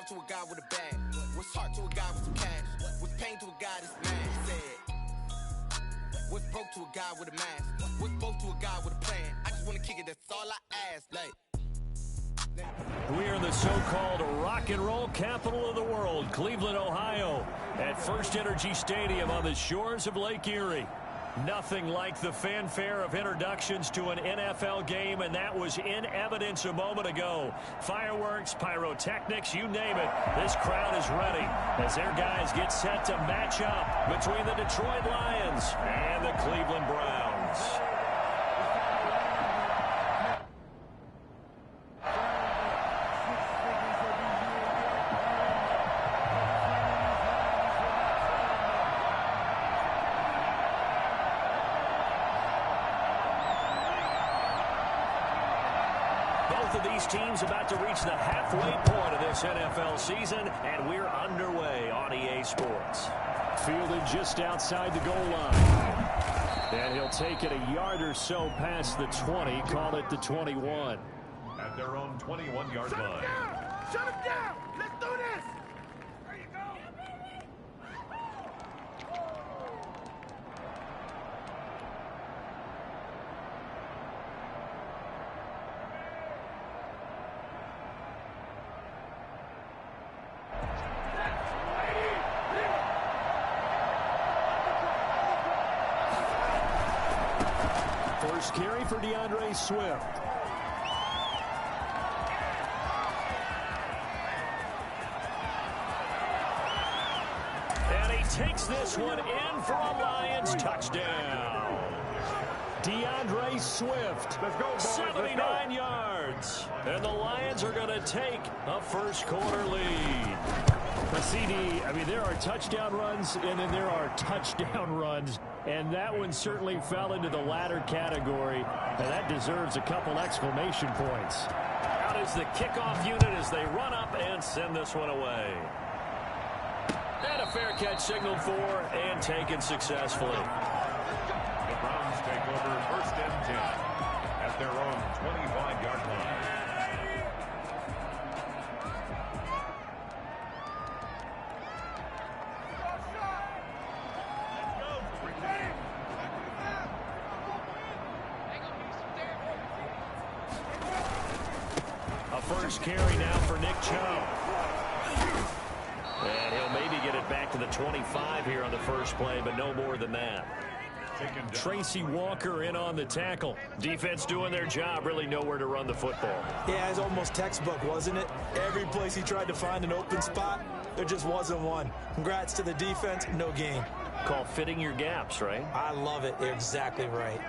to a guy with a bag? What's heart to a guy with some cash? What's pain to a guy that's mad? He said, what's broke to a guy with a mask? What's both to a guy with a plan? I just want to kick it, that's all I ask. Like, we are in the so-called rock and roll capital of the world, Cleveland, Ohio, at First Energy Stadium on the shores of Lake Erie. Nothing like the fanfare of introductions to an NFL game, and that was in evidence a moment ago. Fireworks, pyrotechnics, you name it. This crowd is ready as their guys get set to match up between the Detroit Lions and the Cleveland Browns. Both of these teams about to reach the halfway point of this NFL season, and we're underway on EA Sports. Fielded just outside the goal line. And he'll take it a yard or so past the 20, call it the 21. At their own 21-yard line. Shut him down! Let's do this! There you go! First carry for DeAndre Swift. And he takes this one in for a Lions touchdown. DeAndre Swift, 79 yards. And the Lions are going to take a first-quarter lead. A CD, I mean, there are touchdown runs, and then there are touchdown runs. And that one certainly fell into the latter category. And that deserves a couple exclamation points. Out is the kickoff unit as they run up and send this one away. And a fair catch signaled for and taken successfully. The Browns take over first and 10 at their own 25-yard line. First carry now for Nick Chubb. And he'll maybe get it back to the 25 here on the first play, but no more than that. Tracy Walker in on the tackle. Defense doing their job, really nowhere to run the football. Yeah, it's almost textbook, wasn't it? Every place he tried to find an open spot, there just wasn't one. Congrats to the defense, no gain. Call fitting your gaps, right? I love it. You're exactly right.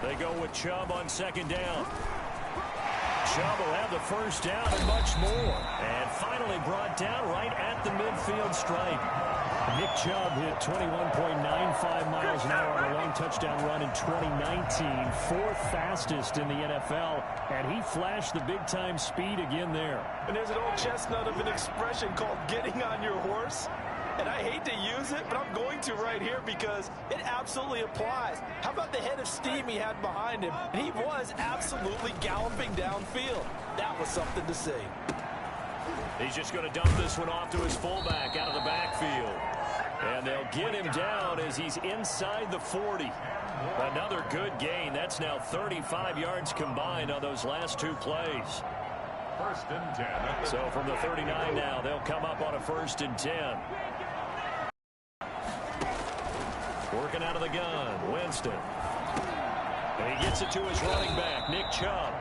They go with Chubb on second down. Chubb will have the first down and much more. And finally brought down right at the midfield stripe. Nick Chubb hit 21.95 miles an hour on a long touchdown run in 2019. Fourth fastest in the NFL. And he flashed the big-time speed again there. And there's an old chestnut of an expression called getting on your horse. And I hate to use it, but I'm going to right here because it absolutely applies. How about the head of steam he had behind him? And he was absolutely galloping downfield. That was something to see. He's just going to dump this one off to his fullback out of the backfield. And they'll get him down as he's inside the 40. Another good gain. That's now 35 yards combined on those last two plays. First and 10. So from the 39 now, they'll come up on a first and 10. Working out of the gun, Winston. And he gets it to his running back, Nick Chubb.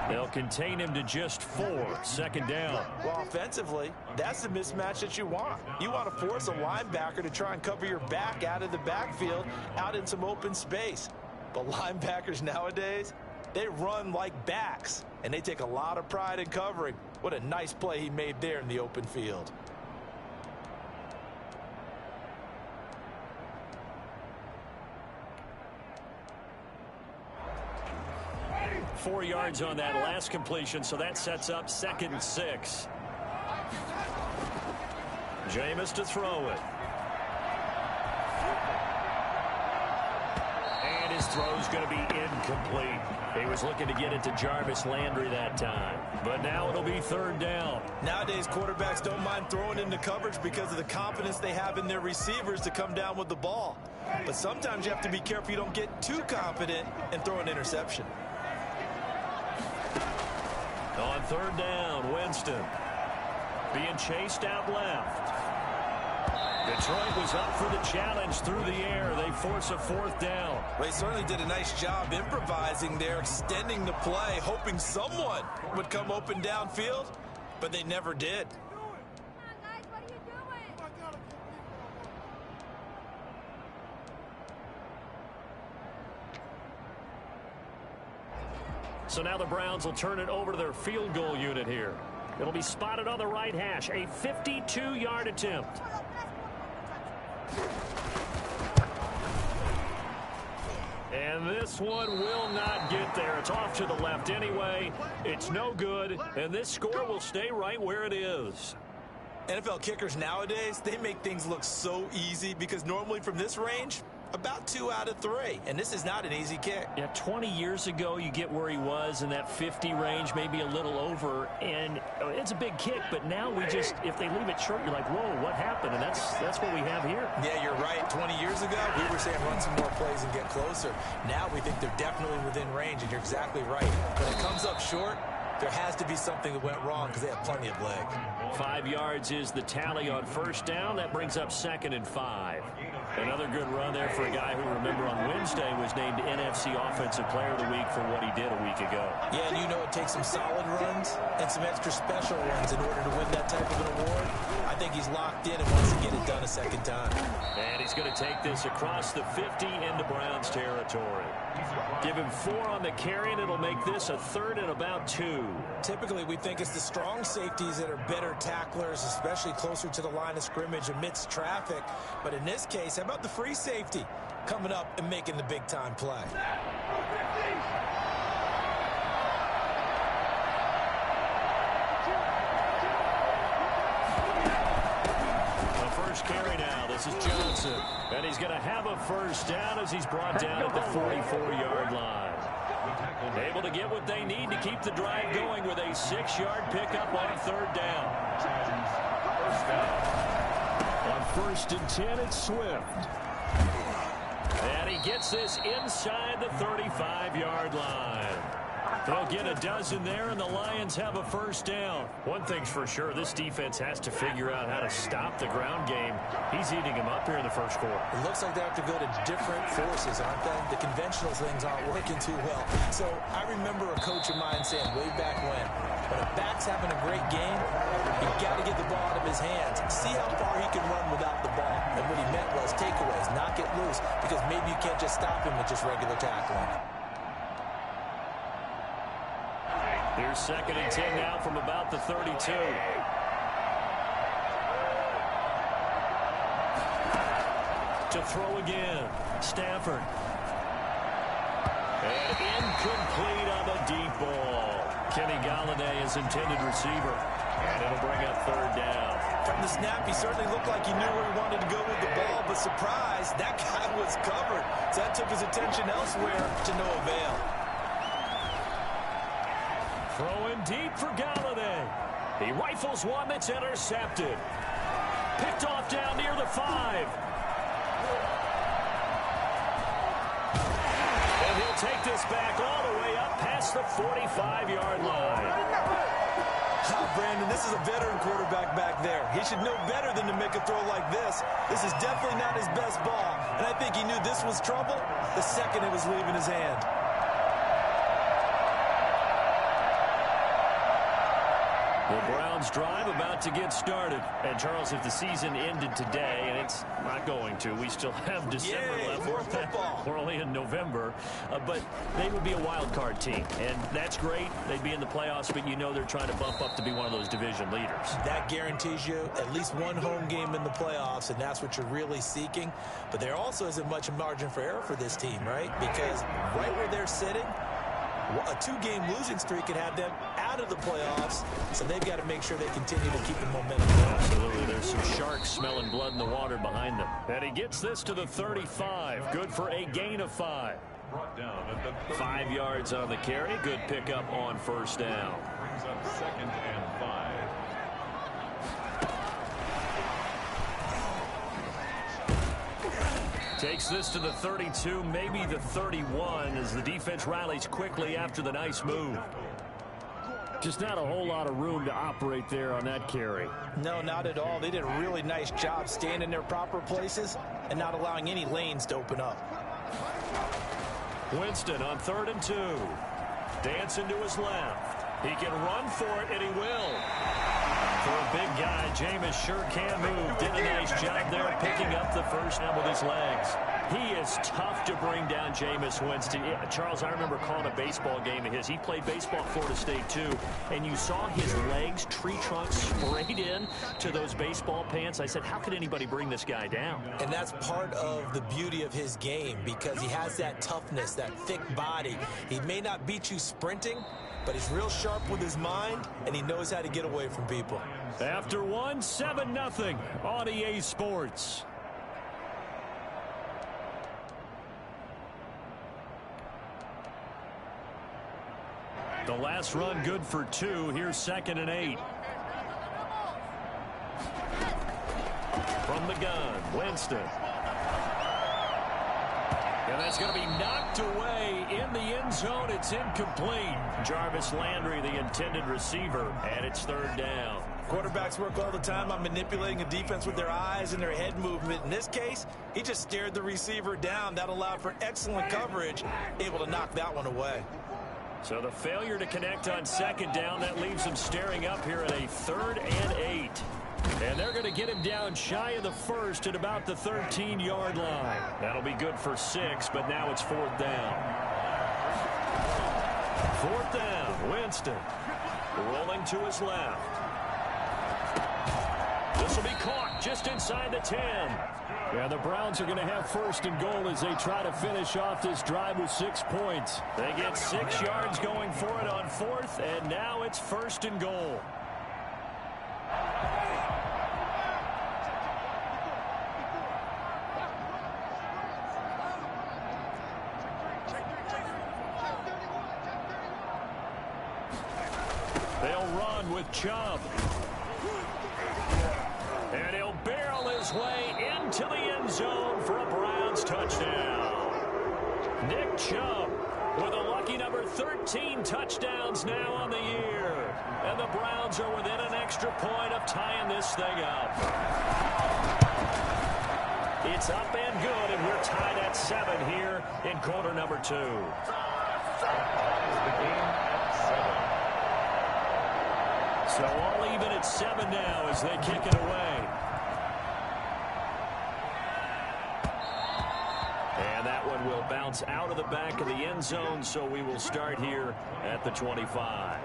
They'll contain him to just 4, second down. Well, offensively, that's the mismatch that you want. You want to force a linebacker to try and cover your back out of the backfield, out in some open space. But linebackers nowadays, they run like backs, and they take a lot of pride in covering. What a nice play he made there in the open field. Four yards on that last completion, so that sets up second and 6. Jameis to throw it. And his throw's going to be incomplete. He was looking to get it to Jarvis Landry that time. But now it'll be third down. Nowadays, quarterbacks don't mind throwing into coverage because of the confidence they have in their receivers to come down with the ball. But sometimes you have to be careful you don't get too confident and throw an interception. On third down, Winston being chased out left. Detroit was up for the challenge through the air. They force a fourth down. They certainly did a nice job improvising there, extending the play, hoping someone would come open downfield, but they never did. So now the Browns will turn it over to their field goal unit here. It'll be spotted on the right hash, a 52-yard attempt. And this one will not get there. It's off to the left anyway. It's no good, and this score will stay right where it is. NFL kickers nowadays, they make things look so easy because normally from this range, about 2 out of 3, and this is not an easy kick. Yeah, 20 years ago, you get where he was in that 50 range, maybe a little over, and it's a big kick, but now we just, if they leave it short, you're like, whoa, what happened? And that's what we have here. Yeah, you're right. 20 years ago, we were saying run some more plays and get closer. Now we think they're definitely within range, and you're exactly right. When it comes up short, there has to be something that went wrong because they have plenty of leg. 5 yards is the tally on first down. That brings up 2nd and 5. Another good run there for a guy who, remember, on Wednesday was named NFC Offensive Player of the Week for what he did a week ago. Yeah, and you know it takes some solid runs and some extra special runs in order to win that type of an award. I think he's locked in and wants to get it done a second time. And he's going to take this across the 50 into Browns territory. Give him 4 on the carry, and it'll make this a 3rd and about 2. Typically, we think it's the strong safeties that are better tacklers, especially closer to the line of scrimmage amidst traffic. But in this case, how about the free safety coming up and making the big-time play? Carry now. This is Johnson. And he's going to have a first down as he's brought down at the 44-yard line. Able to get what they need to keep the drive going with a 6-yard pickup on third down. On 1st and 10, it's Swift. And he gets this inside the 35-yard line. They'll get a dozen there, and the Lions have a first down. One thing's for sure, this defense has to figure out how to stop the ground game. He's eating them up here in the first quarter. It looks like they have to go to different forces, aren't they? The conventional things aren't working too well. So I remember a coach of mine saying way back when a back's having a great game, you've got to get the ball out of his hands. See how far he can run without the ball. And what he meant was takeaways, knock it loose, because maybe you can't just stop him with just regular tackling. Here's 2nd and 10 now from about the 32. To throw again, Stafford. And incomplete on the deep ball. Kenny Galladay is intended receiver. And it'll bring up third down. From the snap, he certainly looked like he knew where he wanted to go with the ball, but surprise, that guy was covered. So that took his attention elsewhere to no avail. Throwing deep for Galladay. He rifles one that's intercepted. Picked off down near the 5. And he'll take this back all the way up past the 45-yard line. Brandon, this is a veteran quarterback back there. He should know better than to make a throw like this. This is definitely not his best ball. And I think he knew this was trouble the second it was leaving his hand. The Browns drive about to get started. And, Charles, if the season ended today, and it's not going to, we still have December left. More football. We're only in November. But they would be a wild card team. And that's great. They'd be in the playoffs, but you know they're trying to bump up to be one of those division leaders. That guarantees you at least one home game in the playoffs, and that's what you're really seeking. But there also isn't much margin for error for this team, right? Because right where they're sitting, a 2-game losing streak could have them out of the playoffs, so they've got to make sure they continue to keep the momentum going. Absolutely. There's some sharks smelling blood in the water behind them. And he gets this to the 35. Good for a gain of 5. Brought down at the 5 yards on the carry. Good pickup on first down. Brings up 2nd and 5. Takes this to the 32, maybe the 31, as the defense rallies quickly after the nice move. Just not a whole lot of room to operate there on that carry. No, not at all. They did a really nice job staying in their proper places and not allowing any lanes to open up. Winston on 3rd and 2. Dancing to his left. He can run for it, and he will. For a big guy, Jameis sure can move. Did a nice job there picking up the first down with his legs. He is tough to bring down, Jameis Winston. Yeah, Charles, I remember calling a baseball game of his. He played baseball at Florida State, too. And you saw his legs, tree trunks sprayed in to those baseball pants. I said, how could anybody bring this guy down? And that's part of the beauty of his game, because he has that toughness, that thick body. He may not beat you sprinting, but he's real sharp with his mind, and he knows how to get away from people. After 7-0 on EA Sports. The last run good for 2. Here's 2nd and 8. From the gun, Winston. And that's going to be knocked away in the end zone. It's incomplete. Jarvis Landry, the intended receiver, and it's 3rd down. Quarterbacks work all the time on manipulating a defense with their eyes and their head movement. In this case, he just stared the receiver down. That allowed for excellent coverage, able to knock that one away. So the failure to connect on 2nd down, that leaves him staring up here at a 3rd and 8. And they're going to get him down shy of the 1st at about the 13-yard line. That'll be good for 6, but now it's 4th down. 4th down, Winston rolling to his left. This will be caught just inside the 10. Yeah, the Browns are going to have 1st and goal as they try to finish off this drive with 6 points. They get 6 yards going for it on 4th, and now it's 1st and goal. They'll run with Chubb. And he'll barrel his way into the end zone for a Browns touchdown. Nick Chubb with a lucky number 13 touchdowns now on the year. And the Browns are within an extra point of tying this thing up. It's up and good, and we're tied at 7 here in quarter number 2. The game at 7. So all even at 7 now as they kick it away. And that one will bounce out of the back of the end zone, so we will start here at the 25.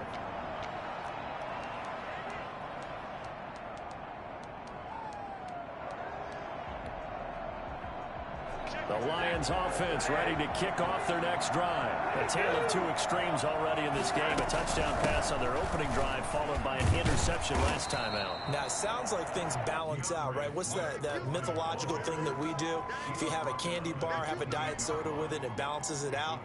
The Lions offense ready to kick off their next drive. A tale of 2 extremes already in this game. A touchdown pass on their opening drive followed by an interception last time out. Now, it sounds like things balance out, right? What's that mythological thing that we do? If you have a candy bar, have a diet soda with it, it balances it out.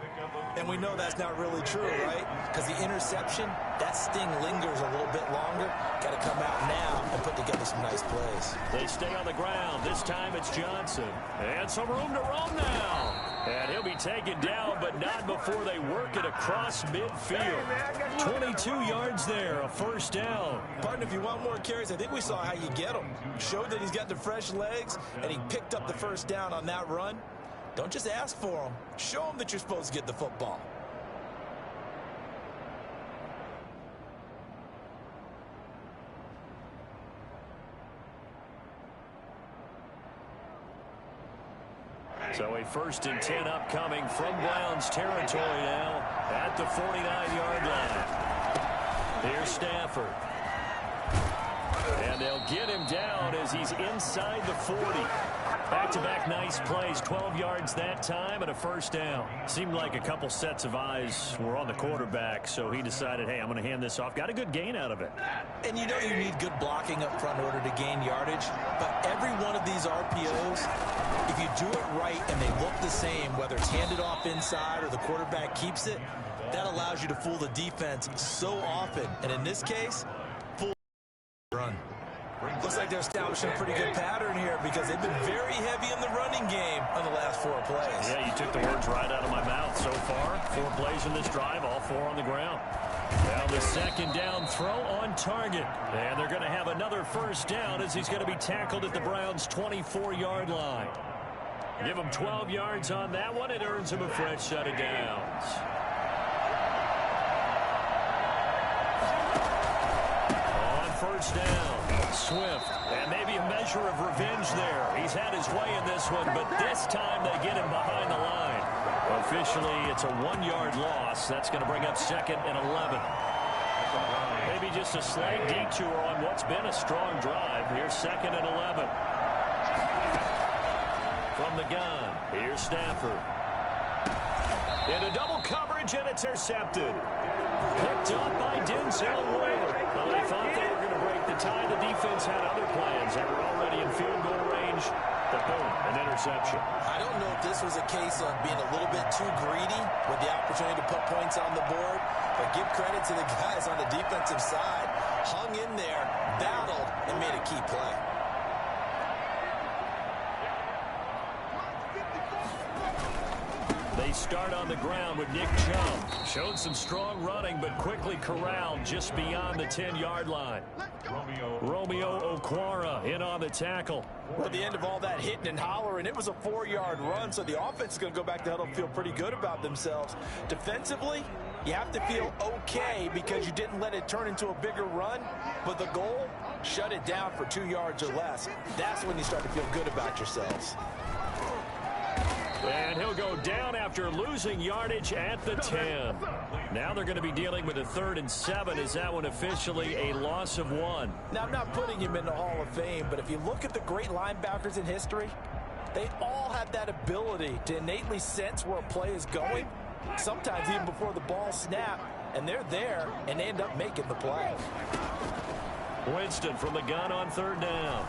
And we know that's not really true, right? Because the interception, that sting lingers a little bit longer. Got to come out now and put together some nice plays. They stay on the ground. This time it's Johnson. And some room to roam now. And he'll be taken down, but not before they work it across midfield. 22 yards there, a 1st down. Partner, if you want more carries, I think we saw how you get them. Showed that he's got the fresh legs, and he picked up the 1st down on that run. Don't just ask for them. Show them that you're supposed to get the football. So a 1st and 10 upcoming from Browns territory now at the 49-yard line. Here's Stafford. And they'll get him down as he's inside the 40. Back-to-back nice plays, 12 yards that time and a first down. Seemed like a couple sets of eyes were on the quarterback, so he decided, hey, I'm going to hand this off. Got a good gain out of it. And you know you need good blocking up front in order to gain yardage, but every one of these RPOs, if you do it right and they look the same, whether it's handed off inside or the quarterback keeps it, that allows you to fool the defense so often. And in this case, full run. Looks like they're establishing a pretty good pattern here because they've been very heavy in the running game on the last 4 plays. Yeah, you took the words right out of my mouth so far. 4 plays in this drive, all 4 on the ground. Now the second down throw on target. And they're going to have another first down as he's going to be tackled at the Browns' 24-yard line. Give him 12 yards on that one. It earns him a fresh set of downs. On first down. Swift, and maybe a measure of revenge there. He's had his way in this one, but this time they get him behind the line. Officially, it's a 1-yard loss. That's going to bring up 2nd and 11. Maybe just a slight detour on what's been a strong drive. Here's 2nd and 11. From the gun, here's Stafford. Into double coverage, and it's intercepted. Picked up by Denzel Ward. Well, they thought they were going to break the tie. The defense had other plans. They were already in field goal range. But boom, an interception. I don't know if this was a case of being a little bit too greedy with the opportunity to put points on the board, but give credit to the guys on the defensive side. Hung in there, battled, and made a key play. They start on the ground with Nick Chubb. Showed some strong running, but quickly corralled just beyond the 10-yard line. Romeo Okwara in on the tackle. Well, at the end of all that hitting and hollering, it was a 4-yard run, so the offense is going to go back to huddle and feel pretty good about themselves. Defensively, you have to feel okay because you didn't let it turn into a bigger run, but the goal, shut it down for 2 yards or less. That's when you start to feel good about yourselves. And he'll go down after losing yardage at the 10. Now they're going to be dealing with a 3rd and 7. Is that one officially a loss of 1? Now, I'm not putting him in the Hall of Fame, but if you look at the great linebackers in history, they all have that ability to innately sense where a play is going, sometimes even before the ball snaps, and they're there, and they end up making the play. Winston from the gun on 3rd down.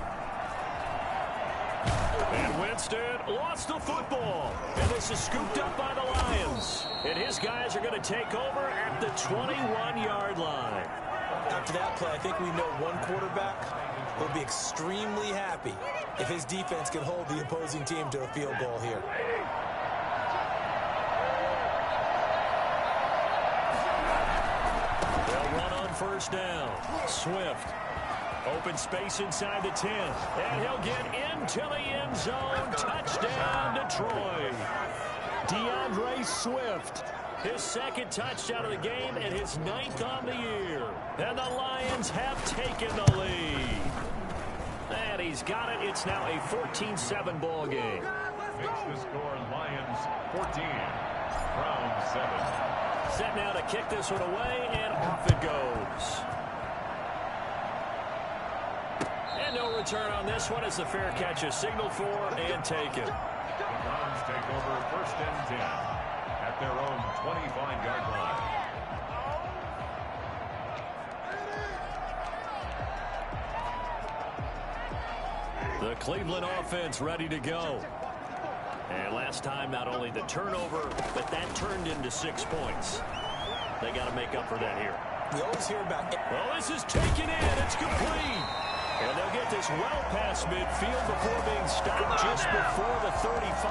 And Winston lost the football. And this is scooped up by the Lions. And his guys are going to take over at the 21-yard line. After that play, I think we know one quarterback will be extremely happy if his defense can hold the opposing team to a field goal here. They'll run on first down. Swift. Open space inside the 10. And he'll get into the end zone. Touchdown, Detroit. DeAndre Swift. His 2nd touchdown of the game and his 9th on the year. And the Lions have taken the lead. And he's got it. It's now a 14-7 ball game. Makes the score Lions 14, Browns 7. Set now to kick this one away, and off it goes. And no return on this one as the fair catch is signaled for and taken. The Browns take over 1st and 10 at their own 25-yard line. The Cleveland offense ready to go. And last time, not only the turnover, but that turned into 6 points. They got to make up for that here. We always hear about it. Well, this is taken in. It's complete. And they'll get this well past midfield before being stopped just before the 35.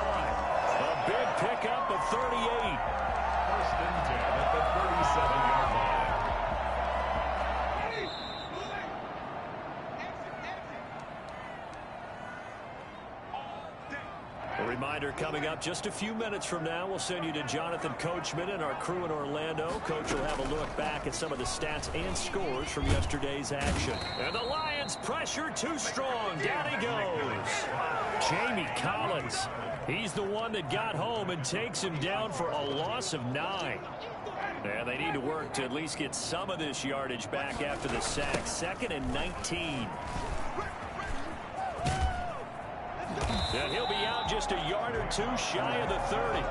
A big pickup of 38. 1st and 10 at the 37-yard line. A reminder coming up just a few minutes from now. We'll send you to Jonathan Coachman and our crew in Orlando. Coach will have a look back at some of the stats and scores from yesterday's action. And the Lions pressure too strong. Down he goes. Jamie Collins. He's the one that got home and takes him down for a loss of 9. And they need to work to at least get some of this yardage back after the sack. 2nd and 19. And he'll be out just a yard or two shy of the 30.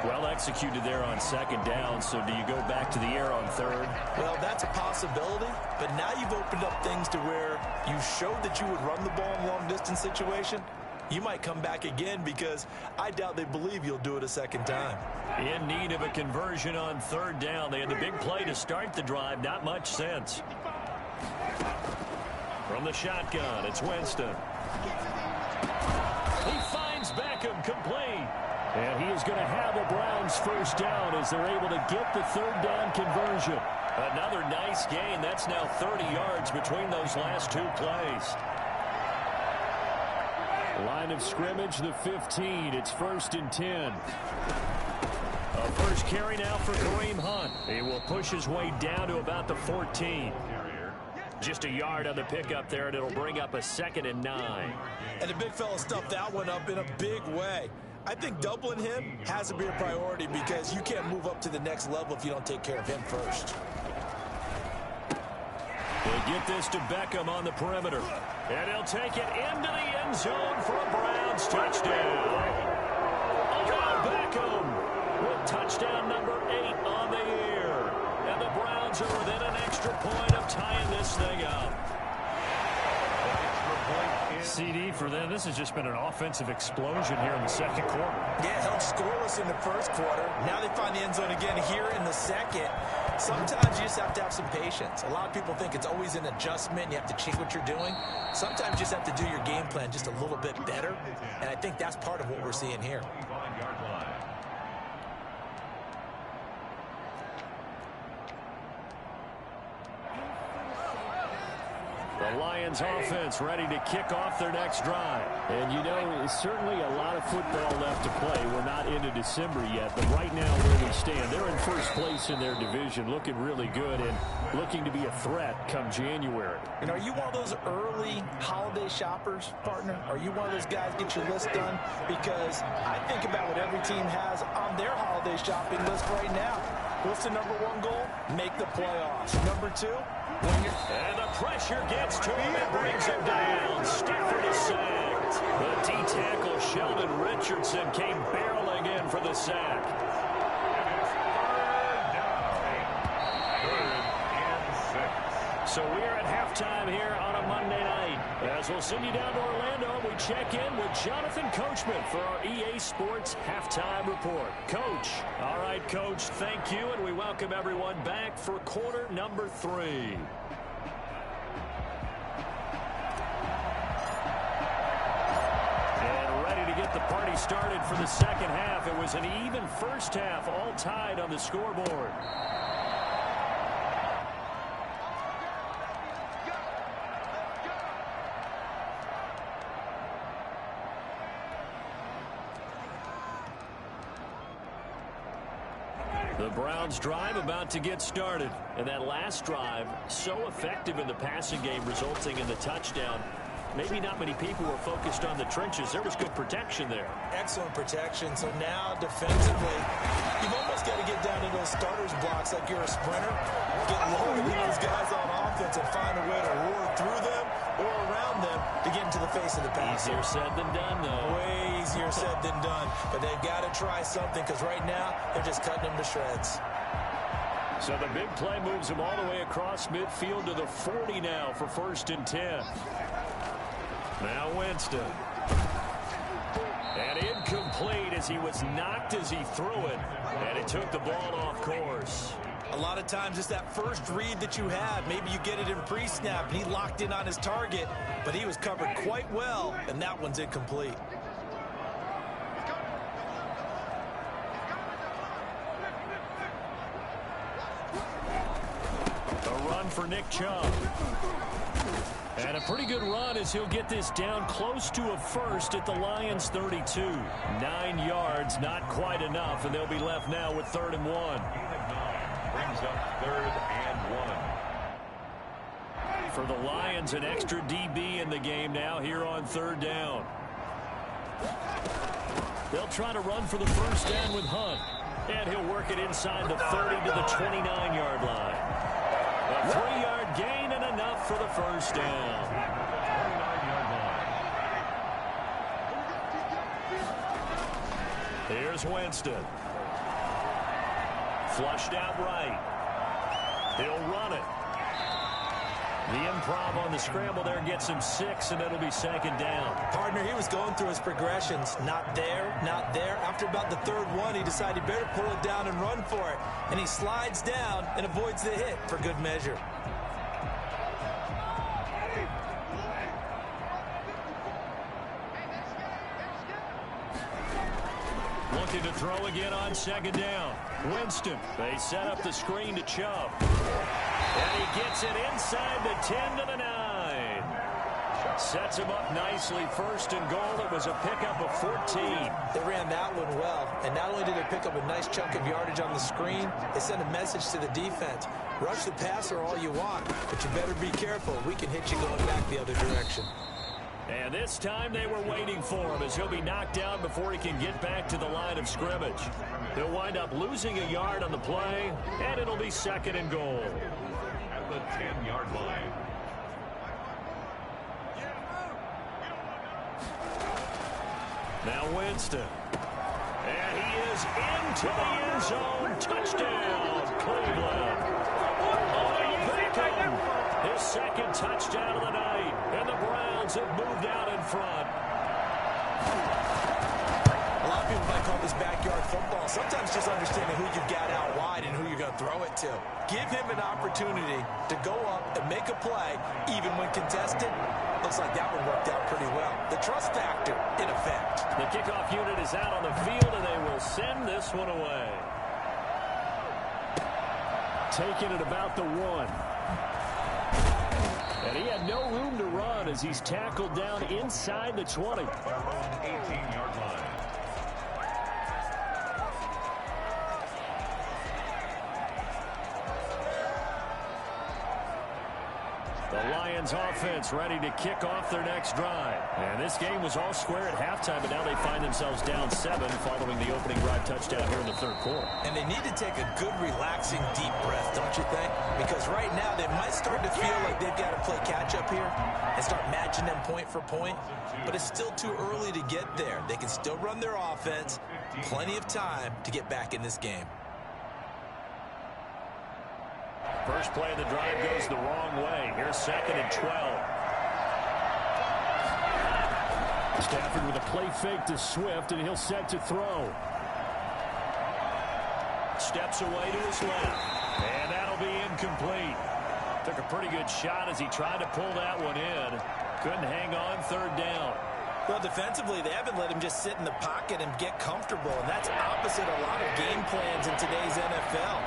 Well executed there on second down, so do you go back to the air on third? Well, that's a possibility, but now you've opened up things to where you showed that you would run the ball in long-distance situation. You might come back again because I doubt they believe you'll do it a second time. In need of a conversion on third down. They had the big play to start the drive. Not much sense. From the shotgun, it's Winston. He finds Beckham complete. And he is going to have a Browns first down as they're able to get the third down conversion. Another nice gain. That's now 30 yards between those last two plays. Line of scrimmage, the 15. It's 1st and 10. A first carry now for Kareem Hunt. He will push his way down to about the 14. Just a yard on the pickup there, and it'll bring up a 2nd and 9. And the big fella stuffed that one up in a big way. I think doubling him has to be a priority because you can't move up to the next level if you don't take care of him first. They get this to Beckham on the perimeter. And he'll take it into the end zone for a Browns touchdown. Odell Beckham with touchdown number 8 on the year. And the Browns are within an extra point of tying this thing up. CD for them. This has just been an offensive explosion here in the second quarter. Yeah, held scoreless in the first quarter. Now they find the end zone again here in the second. Sometimes you just have to have some patience. A lot of people think it's always an adjustment. You have to change what you're doing. Sometimes you just have to do your game plan just a little bit better. And I think that's part of what we're seeing here. The Lions offense ready to kick off their next drive. And you know, certainly a lot of football left to play. We're not into December yet, but right now where we stand, they're in first place in their division, looking really good and looking to be a threat come January. And are you one of those early holiday shoppers, partner? Are you one of those guys get your list done? Because I think about what every team has on their holiday shopping list right now. What's the number 1 goal? Make the playoffs. Number 2? And the pressure gets to him and brings him down. Stafford is sacked. The D-tackle Sheldon Richardson came barreling in for the sack. So we're at halftime here on a Monday night. As we'll send you down to Orlando, we check in with Jonathan Coachman for our EA Sports Halftime Report. Coach. All right, Coach, thank you, and we welcome everyone back for quarter number 3. And ready to get the party started for the second half. It was an even first half, all tied on the scoreboard. The Browns drive about to get started. And that last drive, so effective in the passing game, resulting in the touchdown. Maybe not many people were focused on the trenches. There was good protection there. Excellent protection. So now defensively, you've almost got to get down to those starters blocks like you're a sprinter. Get lower than those guys on offense and find a way to roar through them or around them to get into the face of the passer. Easier said than done, though. Way easier said than done. But they've got to try something because right now they're just cutting them to shreds. So the big play moves them all the way across midfield to the 40 now for 1st and 10. Now Winston. And incomplete as he was knocked as he threw it. And it took the ball off course. A lot of times it's that first read that you have. Maybe you get it in pre-snap. He locked in on his target, but he was covered quite well, and that one's incomplete. A run for Nick Chubb. And a pretty good run as he'll get this down close to a first at the Lions 32. 9 yards, not quite enough, and they'll be left now with 3rd and 1. Brings up 3rd and 1. For the Lions, an extra DB in the game now here on 3rd down. They'll try to run for the first down with Hunt. And he'll work it inside the 30 to the 29-yard line. A 3-yard gain and enough for the first down. Here's Winston. Flushed out right. He'll run it. The improv on the scramble there gets him 6, and it'll be second down. Partner, he was going through his progressions. Not there, not there. After about the third one, he decided he better pull it down and run for it. And he slides down and avoids the hit for good measure. Looking to throw again on second down. Winston. They set up the screen to Chubb. And he gets it inside the 10 to the 9. Sets him up nicely. First and goal. It was a pickup of 14. They ran that one well. And not only did they pick up a nice chunk of yardage on the screen, they sent a message to the defense. Rush the passer all you want, but you better be careful. We can hit you going back the other direction. And this time they were waiting for him as he'll be knocked down before he can get back to the line of scrimmage. He'll wind up losing a yard on the play, and it'll be second and goal. At the 10-yard line. Now Winston. And he is into the end zone. Touchdown, Cleveland. His second touchdown of the night. And the Browns have moved out in front. A lot of people might call this backyard football. Sometimes just understanding who you've got out wide and who you're going to throw it to. Give him an opportunity to go up and make a play, even when contested. Looks like that one worked out pretty well. The trust factor, in effect. The kickoff unit is out on the field, and they will send this one away. Taking it about the 1. And he had no room to run as he's tackled down inside the 20. 18-yard line. The Lions offense ready to kick off their next drive. And this game was all square at halftime, but now they find themselves down 7 following the opening drive touchdown here in the third quarter. And they need to take a good, relaxing, deep breath, don't you think? Because right now they might start to feel like they've got to play catch-up here and start matching them point for point. But it's still too early to get there. They can still run their offense. Plenty of time to get back in this game. First play of the drive goes the wrong way. Here's second and 12. Stafford with a play fake to Swift, and he'll set to throw. Steps away to his left. And that'll be incomplete. Took a pretty good shot as he tried to pull that one in. Couldn't hang on third down. Well, defensively, they haven't let him just sit in the pocket and get comfortable, and that's opposite a lot of game plans in today's NFL.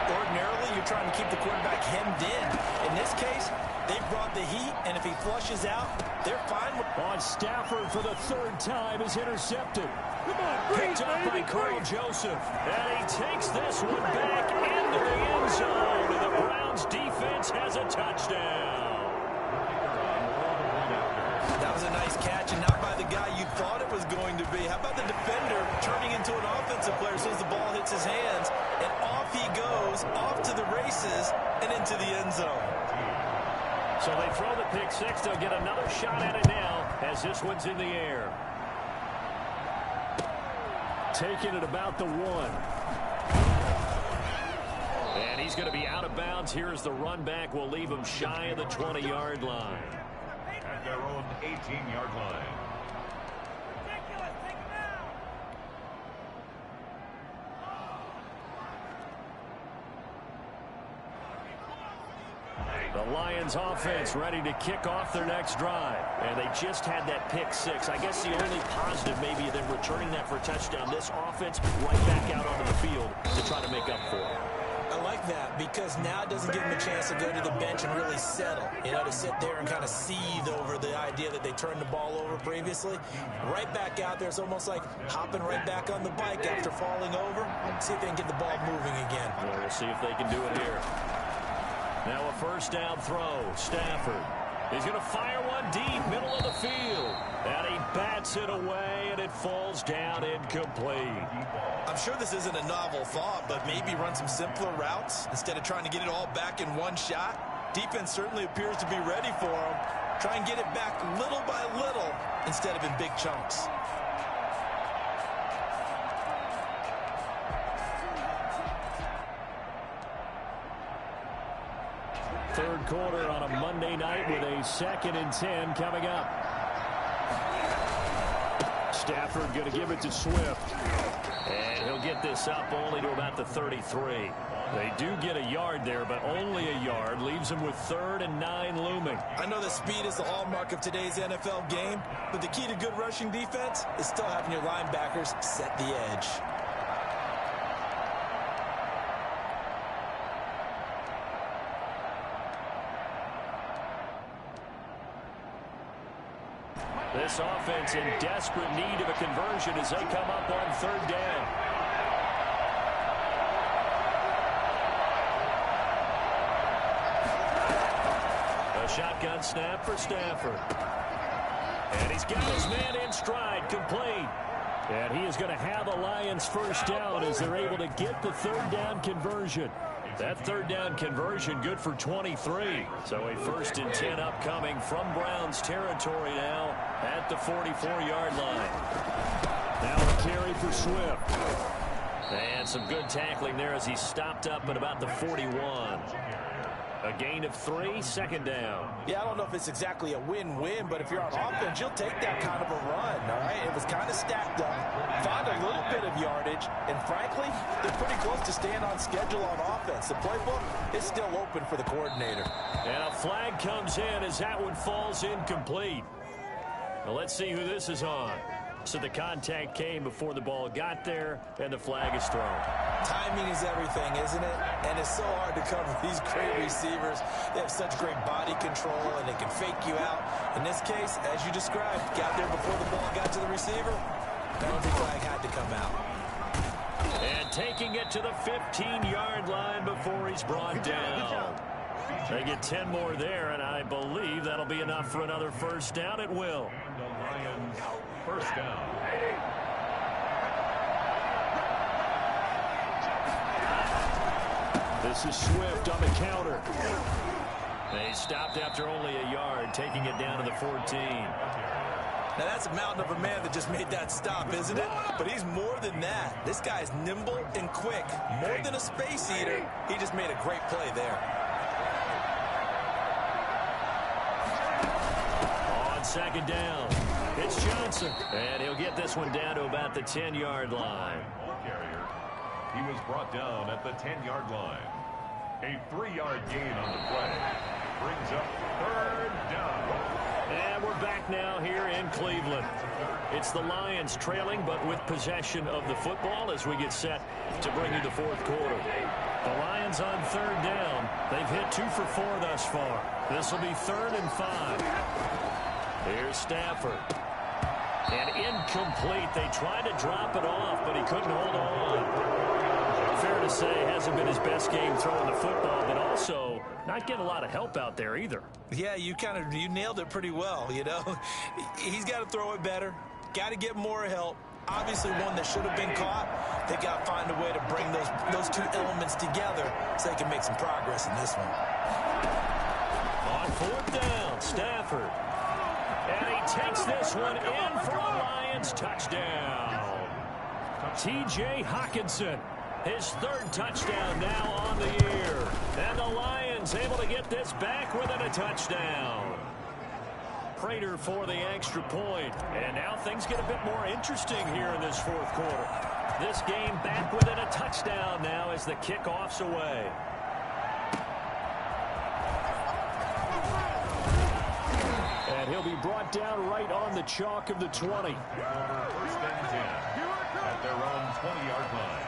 Ordinarily, you're trying to keep the quarterback hemmed in. In this case, they brought the heat, and if he flushes out, they're fine with On Stafford for the third time is intercepted. Picked up by Carl Joseph. And he takes this one back into the end zone. And the Browns defense has a touchdown. That was a nice catch, and not by the guy you thought it was going to be. How about the defender turning into an offensive player as soon as the ball hits his hands, and off he goes, off to the races, and into the end zone. So they throw the pick six. They'll get another shot at it now as this one's in the air. Taking it about the 1. And he's going to be out of bounds. Here's the run back. Will leave him shy of the 20-yard line. At their own 18-yard line. The Lions offense ready to kick off their next drive. And they just had that pick six. I guess the only positive maybe than returning that for a touchdown. This offense right back out onto the field to try to make up for it. I like that because now it doesn't give them a chance to go to the bench and really settle. You know, to sit there and kind of seethe over the idea that they turned the ball over previously. Right back out there, it's almost like hopping right back on the bike after falling over. See if they can get the ball moving again. Well, we'll see if they can do it here. Now a first down throw. Stafford. He's going to fire one deep, middle of the field. And he bats it away, and it falls down incomplete. I'm sure this isn't a novel thought, but maybe run some simpler routes instead of trying to get it all back in one shot. Defense certainly appears to be ready for him. Try and get it back little by little instead of in big chunks. Third quarter on a Monday night with a 2nd and 10 coming up. Stafford going to give it to Swift. And he'll get this up only to about the 33. They do get a yard there, but only a yard. Leaves them with 3rd and 9 looming. I know that speed is the hallmark of today's NFL game, but the key to good rushing defense is still having your linebackers set the edge. This offense in desperate need of a conversion as they come up on 3rd down. A shotgun snap for Stafford. And he's got his man in stride, complete. And he is going to have a Lions first down as they're able to get the 3rd down conversion. That 3rd down conversion good for 23. So a 1st and 10 upcoming from Browns territory now at the 44-yard line. Now a carry for Swift. And some good tackling there as he stopped up at about the 41. A gain of 3, 2nd down. Yeah, I don't know if it's exactly a win-win, but if you're on offense, you'll take that kind of a run, all right? It was kind of stacked up, found a little bit of yardage, and frankly, they're pretty close to staying on schedule on offense. The playbook is still open for the coordinator. And a flag comes in as that one falls incomplete. Now let's see who this is on. So the contact came before the ball got there, and the flag is thrown. Timing is everything, isn't it? And it's so hard to cover these great receivers. They have such great body control, and they can fake you out. In this case, as you described, got there before the ball got to the receiver. Penalty flag had to come out. And taking it to the 15-yard line before he's brought down. They get 10 more there, and I believe that'll be enough for another first down. It will. The Lions first down. This is Swift on the counter. They stopped after only a yard, taking it down to the 14. Now, that's a mountain of a man that just made that stop, isn't it? But he's more than that. This guy's nimble and quick. More than a space eater, he just made a great play there. On 2nd down, it's Johnson. And he'll get this one down to about the 10-yard line. Carrier. He was brought down at the 10-yard line. A 3-yard gain on the play. Brings up 3rd down. And we're back now here in Cleveland. It's the Lions trailing, but with possession of the football as we get set to bring you the 4th quarter. The Lions on 3rd down. They've hit 2 for 4 thus far. This will be 3rd and 5. Here's Stafford. And incomplete. They tried to drop it off, but he couldn't hold on. Fair to say, hasn't been his best game throwing the football, but also not getting a lot of help out there either. Yeah, you nailed it pretty well, you know. He's got to throw it better. Got to get more help. Obviously one that should have been caught. They got to find a way to bring those 2 elements together so they can make some progress in this one. On 4th down, Stafford. And he takes this one in for a Lions touchdown. T.J. Hockenson. His 3rd touchdown now on the year. And the Lions able to get this back within a touchdown. Prater for the extra point. And now things get a bit more interesting here in this 4th quarter. This game back within a touchdown now as the kickoff's away. And he'll be brought down right on the chalk of the 20. 1st and 10 at their own 20-yard line.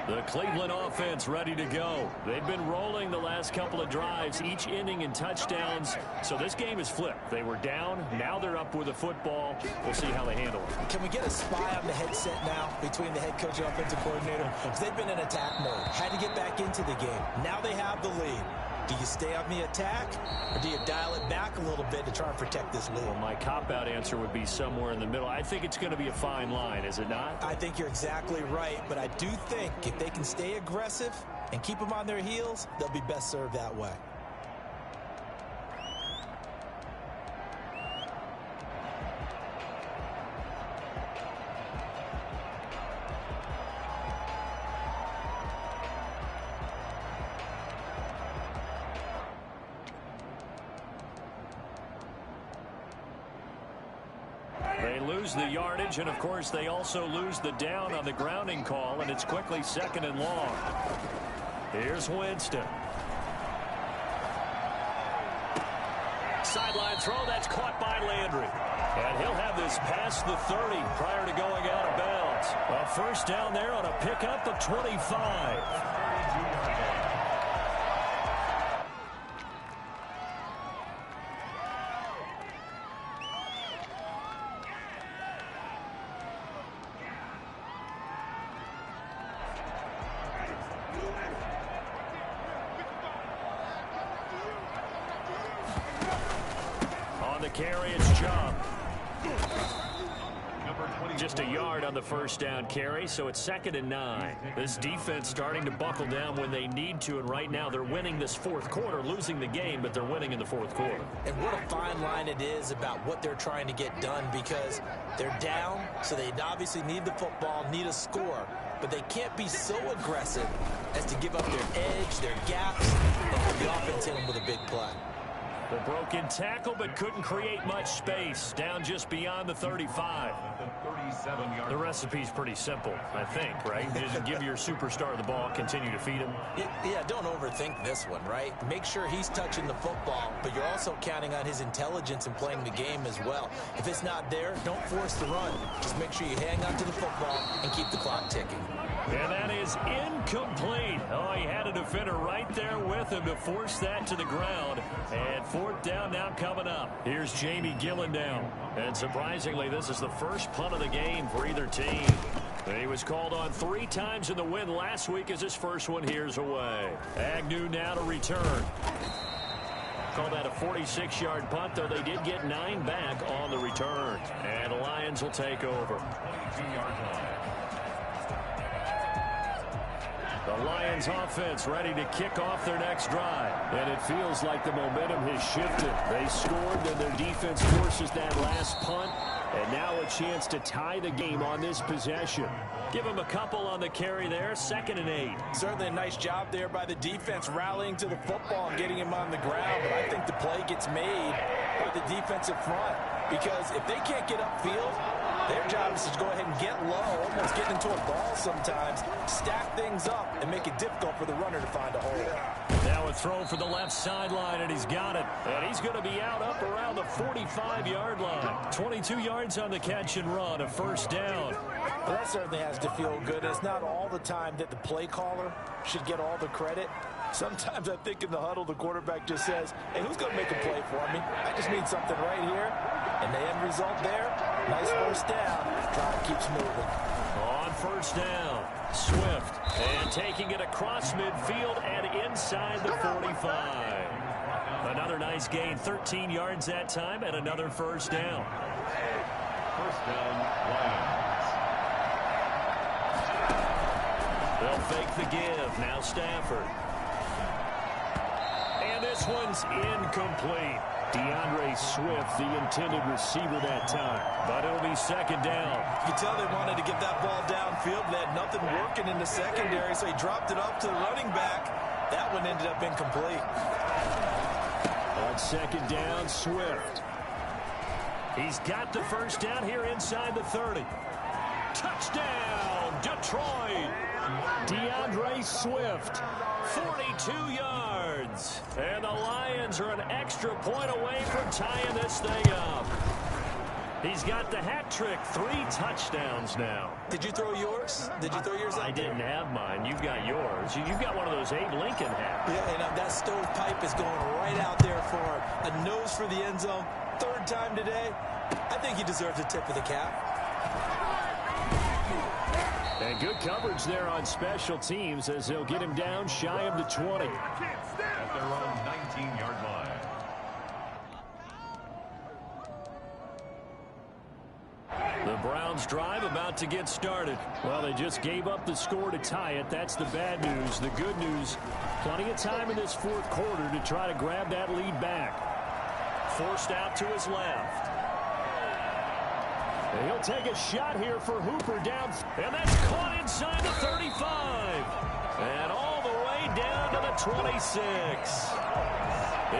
The Cleveland offense ready to go. They've been rolling the last couple of drives, each inning in touchdowns. So this game is flipped. They were down. Now they're up with a football. We'll see how they handle it. Can we get a spy on the headset now between the head coach and offensive coordinator? Because they've been in attack mode. Had to get back into the game. Now they have the lead. Do you stay on the attack, or do you dial it back a little bit to try and protect this lead? Well, my cop-out answer would be somewhere in the middle. I think it's going to be a fine line, is it not? I think you're exactly right, but I do think if they can stay aggressive and keep them on their heels, they'll be best served that way. They lose the yardage, and, of course, they also lose the down on the grounding call, and it's quickly 2nd and long. Here's Winston. Sideline throw, that's caught by Landry. And he'll have this past the 30 prior to going out of bounds. A first down there on a pickup of 25. On the carry, it's Chubb. Just a yard on the first down carry, so it's 2nd and 9. This defense starting to buckle down when they need to, and right now they're winning this fourth quarter, losing the game, but they're winning in the fourth quarter. And what a fine line it is about what they're trying to get done, because they're down, so they obviously need the football, need a score, but they can't be so aggressive as to give up their edge, their gaps, and have the offense hit them with a big play. The broken tackle, but couldn't create much space. Down just beyond the 35. The recipe's pretty simple, I think, right? Just give your superstar the ball, continue to feed him. Yeah, don't overthink this one, right? Make sure he's touching the football, but you're also counting on his intelligence in playing the game as well. If it's not there, don't force the run. Just make sure you hang on to the football and keep the clock ticking. And that is incomplete. Oh, he had a defender right there with him to force that to the ground. And 4th down now coming up. Here's Jamie Gillen down. And surprisingly, this is the first punt of the game for either team. He was called on 3 times in the win last week as his first one here's away. Agnew now to return. Call that a 46-yard punt, though they did get 9 back on the return. And the Lions will take over. 22-yard line. The Lions offense ready to kick off their next drive. And it feels like the momentum has shifted. They scored, then their defense forces that last punt. And now a chance to tie the game on this possession. Give him a couple on the carry there, 2nd and 8. Certainly a nice job there by the defense rallying to the football and getting him on the ground. But I think the play gets made by the defensive front. Because if they can't get upfield, their job is to go ahead and get low, almost get into a ball sometimes, stack things up, and make it difficult for the runner to find a hole. Now a throw for the left sideline, and he's got it. And he's going to be out up around the 45-yard line. 22 yards on the catch and run, a first down. Well, that certainly has to feel good. It's not all the time that the play caller should get all the credit. Sometimes I think in the huddle, the quarterback just says, hey, who's going to make a play for me? I just need something right here. And the end result there, nice first down. Drive keeps moving. On first down, Swift. And taking it across midfield and inside the 45. Another nice gain, 13 yards that time, and another first down. First down, Lions. They'll fake the give. Now Stafford. And this one's incomplete. DeAndre Swift, the intended receiver that time. But it'll be 2nd down. You can tell they wanted to get that ball downfield. They had nothing working in the secondary, so he dropped it up to the running back. That one ended up incomplete. On 2nd down, Swift. He's got the first down here inside the 30. Touchdown, Detroit. DeAndre Swift, 42 yards. And the Lions are an extra point away from tying this thing up. He's got the hat trick, 3 touchdowns now. Did you throw yours? Did you throw yours out I there? didn't have mine. You've got yours. You've got one of those Abe Lincoln hats. Yeah, and that stovepipe is going right out there for a nose for the end zone. 3rd time today. I think he deserves a tip of the cap. And good coverage there on special teams as they'll get him down shy of the 20. At their own 19-yard line. The Browns drive about to get started. Well, they just gave up the score to tie it. That's the bad news. The good news, plenty of time in this 4th quarter to try to grab that lead back. Forced out to his left. And he'll take a shot here for Hooper down. And that's caught inside the 35. And all the way down to the 26.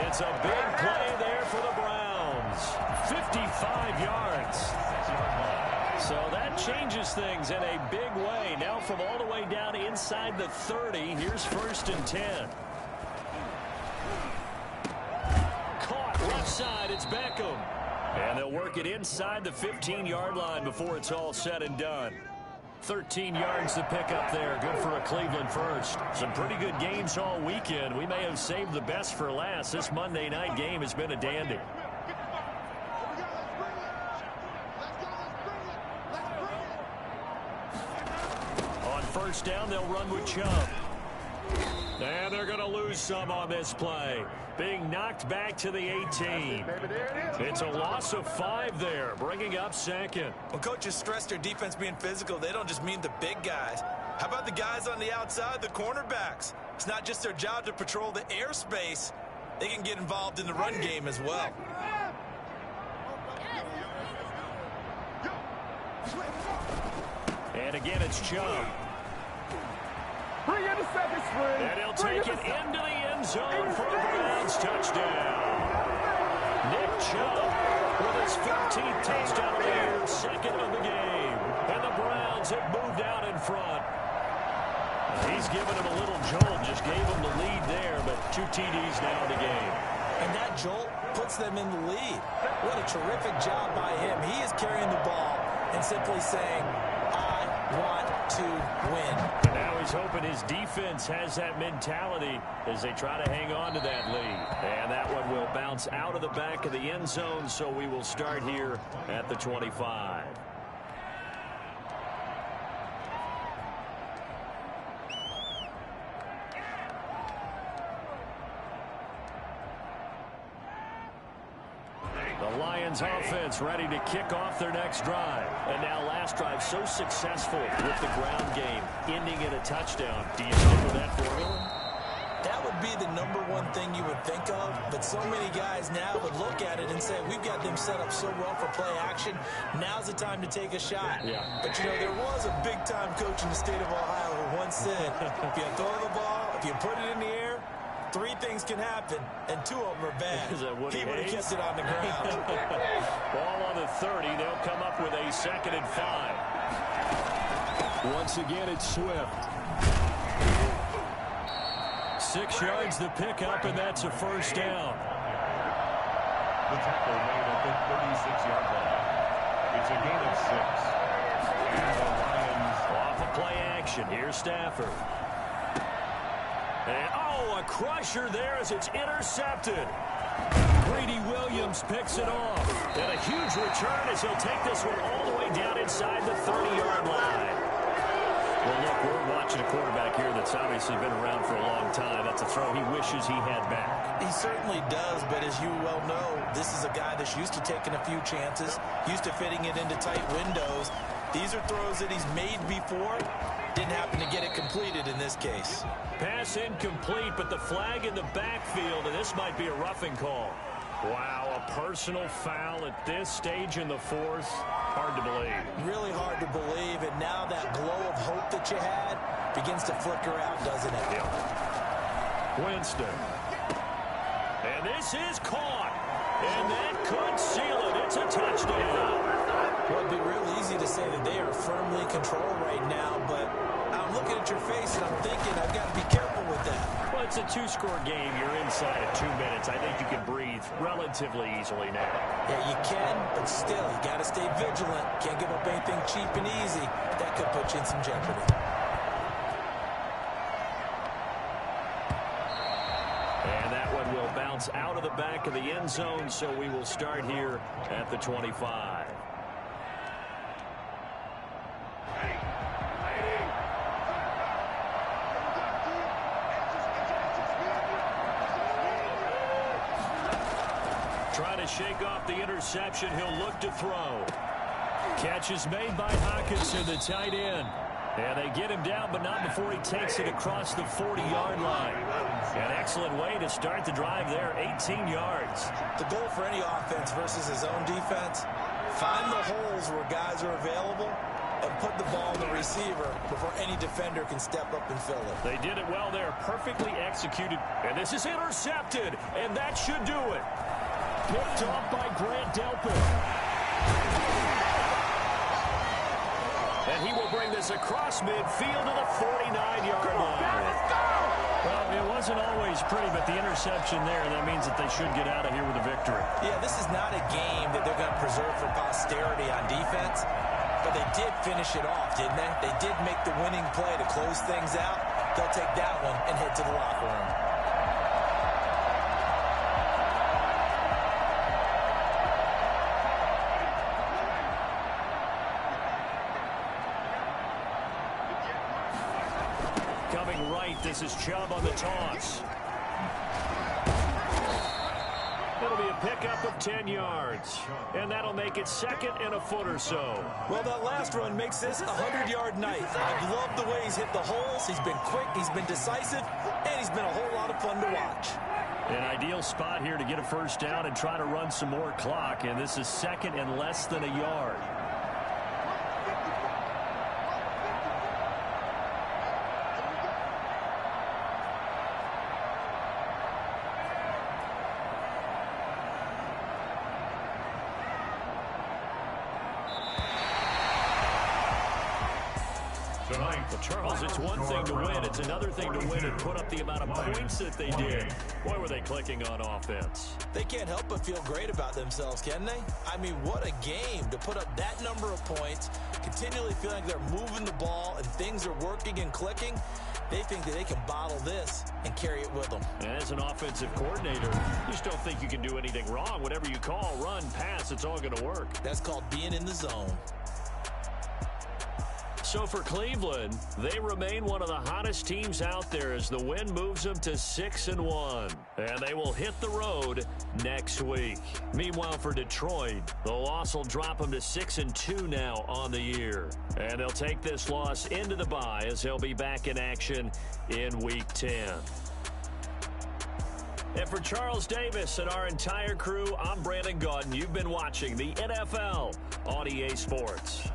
It's a big play there for the Browns. 55 yards. changes things in a big way. Now from all the way down inside the 30, here's 1st and 10. Caught left side, it's Beckham. And they'll work it inside the 15-yard line before it's all said and done. 13 yards to pick up there. Good for a Cleveland first. Some pretty good games all weekend. We may have saved the best for last. This Monday night game has been a dandy. On 1st down, they'll run with Chubb. And they're going to lose some on this play. Being knocked back to the 18. It's a loss of 5 there, bringing up 2nd. When coaches stress their defense being physical, they don't just mean the big guys. How about the guys on the outside, the cornerbacks? It's not just their job to patrol the airspace. They can get involved in the run game as well. And again, it's Chubb. Bring in the second string. And he'll take it into the end zone for a Browns touchdown. Nick Chubb with his 15th touchdown of the year, 2nd of the game. And the Browns have moved out in front. He's given him a little jolt, just gave him the lead there, but 2 TDs now in the game. And that jolt puts them in the lead. What a terrific job by him. He is carrying the ball and simply saying, I want to win. And now he's hoping his defense has that mentality as they try to hang on to that lead. And that one will bounce out of the back of the end zone, so we will start here at the 25. The Lions offense ready to kick off their next drive. And now last drive so successful with the ground game, ending in a touchdown. Do you stick with that formula? That would be the #1 thing you would think of, but so many guys now would look at it and say, we've got them set up so well for play action, now's the time to take a shot. Yeah. But, you know, there was a big-time coach in the state of Ohio who once said, if you throw the ball, if you put it in the air, 3 things can happen, and 2 of them are bad. Is that what he would have kept it on the ground. Ball on the 30. They'll come up with a 2nd and 5. Once again, it's Swift. 6 yards to pick up, and that's a 1st down. The tackle made at the 36-yard line. It's a gain of 6. And the Lions off of play action. Here's Stafford. And, a crusher there as it's intercepted. Greedy Williams picks it off. And a huge return as he'll take this one all the way down inside the 30-yard line. Well, look, we're watching a quarterback here that's obviously been around for a long time. That's a throw he wishes he had back. He certainly does, but as you well know, this is a guy that's used to taking a few chances, used to fitting it into tight windows. These are throws that he's made before. Didn't happen to get it completed in this case. Pass incomplete, but the flag in the backfield, and this might be a roughing call. Wow, a personal foul at this stage in the 4th. Hard to believe. Really hard to believe, and now that glow of hope that you had begins to flicker out, doesn't it? Yeah. Winston. And this is caught. And that could seal it. It's a touchdown. Well, it'd be real easy to say that they are firmly controlled right now, but I'm looking at your face and I'm thinking I've got to be careful with that. Well, it's a 2-score game. You're inside of 2 minutes. I think you can breathe relatively easily now. Yeah, you can, but still, you got to stay vigilant. Can't give up anything cheap and easy. That could put you in some jeopardy. And that one will bounce out of the back of the end zone, so we will start here at the 25. Trying to shake off the interception. He'll look to throw. Catch is made by Hawkinson, the tight end. And they get him down, but not before he takes it across the 40-yard line. An excellent way to start the drive there, 18 yards. The goal for any offense versus his own defense, find the holes where guys are available and put the ball in the receiver before any defender can step up and fill it. They did it well there, perfectly executed. And this is intercepted, and that should do it. Picked off by Grant Delpit. Davis across midfield to the 49-yard line. Well, it wasn't always pretty, but the interception there, that means that they should get out of here with a victory. Yeah, this is not a game that they're going to preserve for posterity on defense, but they did finish it off, didn't they? They did make the winning play to close things out. They'll take that one and head to the locker room. Coming right, this is Chubb on the toss. It'll be a pickup of 10 yards, and that'll make it second and a foot or so. Well, that last run makes this a 100-yard night. I've loved the way he's hit the holes. He's been quick, he's been decisive, and he's been a whole lot of fun to watch. An ideal spot here to get a first down and try to run some more clock, and this is second and less than a yard. Charles, it's one thing to win. It's another thing to win and put up the amount of points that they did. Boy, were they clicking on offense. They can't help but feel great about themselves, can they? I mean, what a game to put up that number of points, continually feeling like they're moving the ball and things are working and clicking. They think that they can bottle this and carry it with them. And as an offensive coordinator, you just don't think you can do anything wrong. Whatever you call, run, pass, it's all going to work. That's called being in the zone. So for Cleveland, they remain one of the hottest teams out there as the win moves them to 6-1. And they will hit the road next week. Meanwhile, for Detroit, the loss will drop them to 6-2 now on the year. And they'll take this loss into the bye as they'll be back in action in Week 10. And for Charles Davis and our entire crew, I'm Brandon Gaudin. You've been watching the NFL on EA Sports.